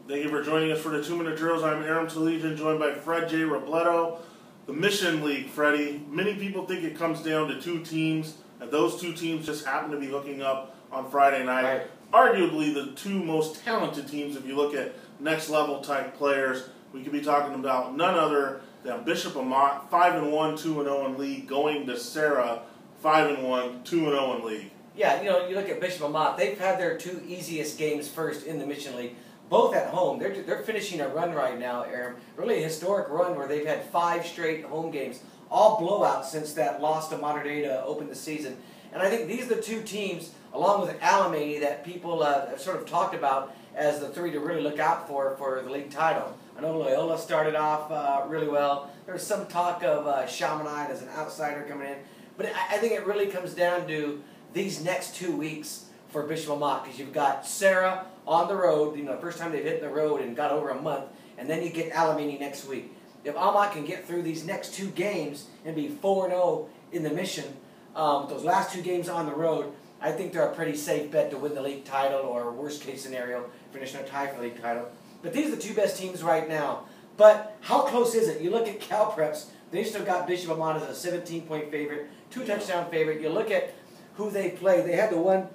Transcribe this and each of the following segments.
Thank you for joining us for the 2-minute drills. I'm Aram Talegian, joined by Fred J. Robledo. The Mission League, Freddie. Many people think it comes down to two teams, and those two teams just happen to be hooking up on Friday night. Right. Arguably the two most talented teams if you look at next level type players. We could be talking about none other than Bishop Amat, 5-1, 2-0 in league, going to Serra, 5-1, 2-0 in league. Yeah, you look at Bishop Amat. They've had their two easiest games first in the Mission League, both at home. They're finishing a run right now, Aaron. Really a historic run where they've had 5 straight home games, all blowouts since that loss to Mater Dei to open the season. And I think these are the two teams, along with Alamany, that people have sort of talked about as the 3 to really look out for the league title. I know Loyola started off really well. There's some talk of Chamonix as an outsider coming in. But I think it really comes down to these next 2 weeks for Bishop Amat, because you've got Serra on the road, the first time they've hit the road and got over a month, and then you get Alamany next week. If Amat can get through these next 2 games and be 4-0 in the Mission, with those last 2 games on the road, I think they're a pretty safe bet to win the league title, or worst case scenario, finish in a tie for the league title. But these are the 2 best teams right now. But how close is it? You look at Cal Preps, they still got Bishop Amat as a 17-point favorite, 2-touchdown favorite. You look at who they played. They had the one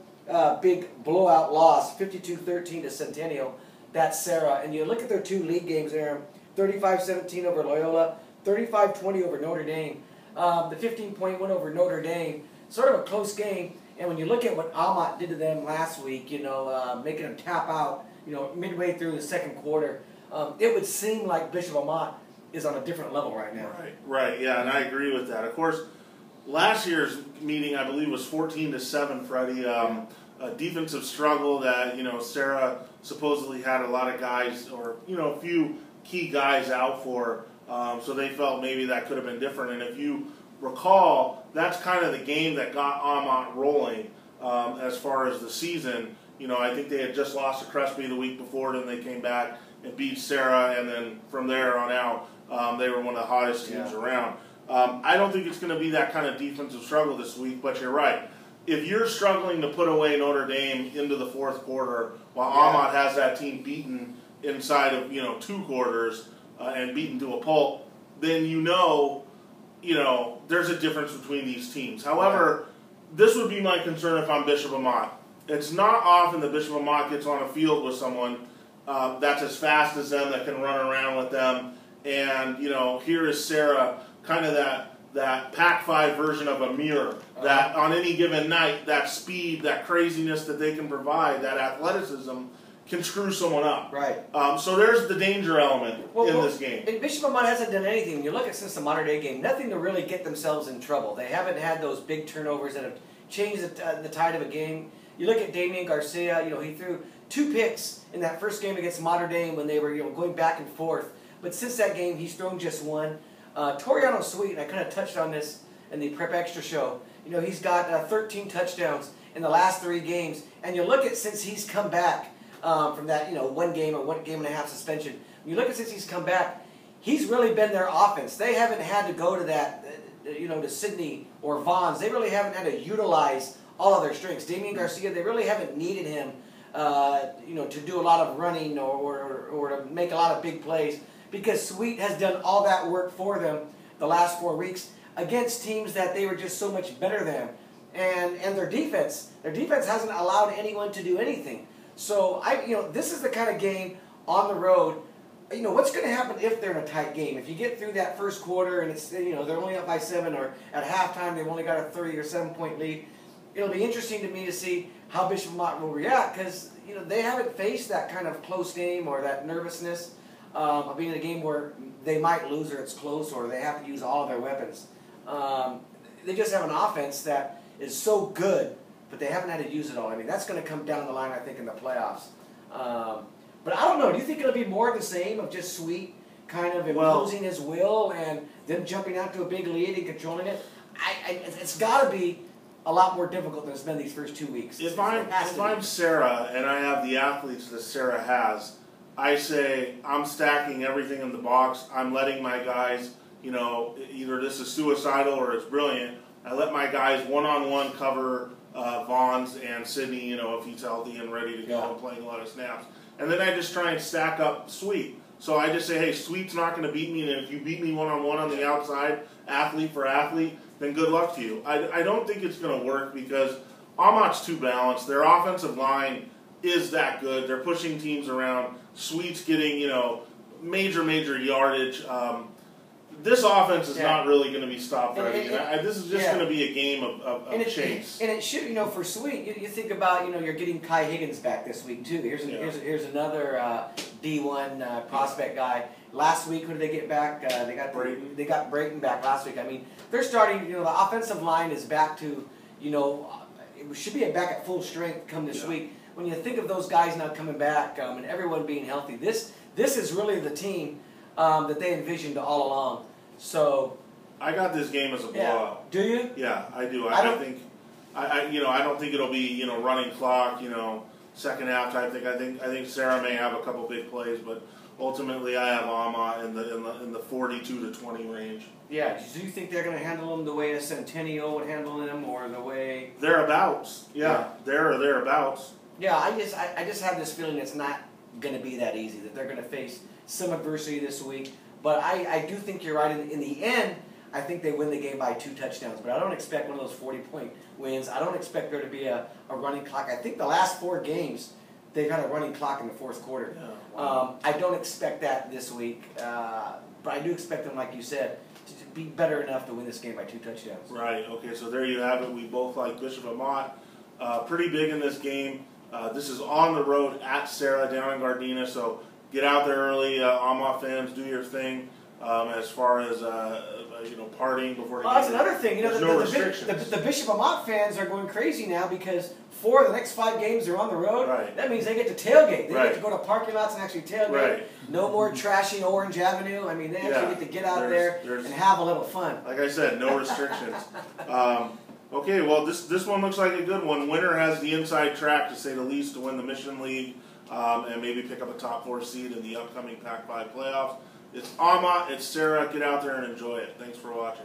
big blowout loss, 52-13 to Centennial. That's Serra. And you look at their 2 league games, Aaron, 35-17 over Loyola, 35-20 over Notre Dame. The 15-point win over Notre Dame, sort of a close game. And when you look at what Amat did to them last week, making them tap out, midway through the second quarter, it would seem like Bishop Amat is on a different level right now. Right, yeah, and I agree with that. Of course, last year's meeting, I believe, was 14-7, Freddie. A defensive struggle that, Serra supposedly had a lot of guys, or, a few key guys out for, so they felt maybe that could have been different. And if you recall, that's kind of the game that got Amat rolling as far as the season. I think they had just lost to Crespi the week before, then they came back and beat Serra, and then from there on out, they were one of the hottest teams around. I don't think it's going to be that kind of defensive struggle this week, but you're right. If you're struggling to put away Notre Dame into the fourth quarter, while Amat has that team beaten inside of 2 quarters and beaten to a pulp, then there's a difference between these teams. However, this would be my concern if I'm Bishop Amat. It's not often that Bishop Amat gets on a field with someone that's as fast as them, that can run around with them. And, here is Serra, kind of that Pac-5 version of a mirror, that on any given night, that speed, that craziness that they can provide, that athleticism, can screw someone up. Right. So there's the danger element in this game. And Bishop Amat hasn't done anything. When you look at since the Mater Dei game, nothing to really get themselves in trouble. They haven't had those big turnovers that have changed the tide of a game. You look at Damian Garcia, he threw 2 picks in that first game against Mater Dei when they were going back and forth. But since that game, he's thrown just 1. Toriano Sweet, and I kind of touched on this in the Prep Extra show, he's got 13 touchdowns in the last 3 games. And you look at since he's come back from that 1 game or 1 game and a half suspension, when you look at since he's come back, he's really been their offense. They haven't had to go to that, to Sydney or Vaughn's. They really haven't had to utilize all of their strengths. Damian Garcia, they really haven't needed him, to do a lot of running or to make a lot of big plays, because Sweet has done all that work for them the last 4 weeks against teams that they were just so much better than. And their defense hasn't allowed anyone to do anything. So this is the kind of game on the road. What's going to happen if they're in a tight game? If you get through that first quarter and it's they're only up by 7, or at halftime they've only got a 30 or 7-point lead, it'll be interesting to me to see how Bishop Amat will react, because they haven't faced that kind of close game or that nervousness of being in a game where they might lose or it's close or they have to use all of their weapons. They just have an offense that is so good, but they haven't had to use it all. I mean, that's going to come down the line, I think, in the playoffs. But I don't know. Do you think it'll be more of the same, of just Sweet kind of imposing his will and them jumping out to a big lead and controlling it? It's got to be a lot more difficult than it's been these first 2 weeks. If I'm Serra and I have the athletes that Serra has, I say I'm stacking everything in the box. I'm letting my guys, either this is suicidal or it's brilliant. I let my guys one-on-one cover Vaughn's and Sydney, if he's healthy and ready to go and playing a lot of snaps. and then I just try and stack up Sweet. So I just say, hey, Sweet's not going to beat me, and if you beat me one-on-one on the outside, athlete for athlete, then good luck to you. I don't think it's going to work because Amat's too balanced. Their offensive line is that good. They're pushing teams around. Sweet's getting, major yardage. This offense is not really going to be stopped right now. This is just going to be a game of chase. And it should, for Sweet, you think about, you're getting Kai Higgins back this week too. Here's another D1 prospect guy. Last week, who did they get back? They got Brayton back last week. I mean, they're starting. The offensive line is back to, it should be back at full strength come this week. When you think of those guys now coming back and everyone being healthy, this is really the team that they envisioned all along. So I got this game as a blowout. Do you? Yeah, I do. I don't think it'll be running clock, second half type thing. I think Serra may have a couple big plays, but ultimately I have Amat in the 42-20 range. Yeah. Do you think they're going to handle them the way a Centennial would handle them, or the way thereabouts? Yeah, thereabouts. Yeah, I just have this feeling it's not going to be that easy. That they're going to face some adversity this week. But I do think you're right. In the end, I think they win the game by 2 touchdowns. But I don't expect one of those 40-point wins. I don't expect there to be a running clock. I think the last 4 games, they've had a running clock in the fourth quarter. Yeah, wow. I don't expect that this week. But I do expect them, like you said, to be better enough to win this game by 2 touchdowns. Right. Okay, so there you have it. We both like Bishop Amat. Pretty big in this game. This is on the road at Serra down in Gardena, so get out there early, Amat fans, do your thing. As far as partying before the game. That's another thing. There's no restrictions. The Bishop Amat fans are going crazy now because 4 of the next 5 games they're on the road. Right. That means they get to tailgate. They get to go to parking lots and actually tailgate. Right. No more trashing Orange Avenue. I mean, they actually get to get out there and have a little fun. Like I said, no restrictions. Okay, well, this one looks like a good one. Winner has the inside track, to say the least, to win the Mission League and maybe pick up a top 4 seed in the upcoming Pac-5 playoffs. It's Amat, it's Serra. Get out there and enjoy it. Thanks for watching.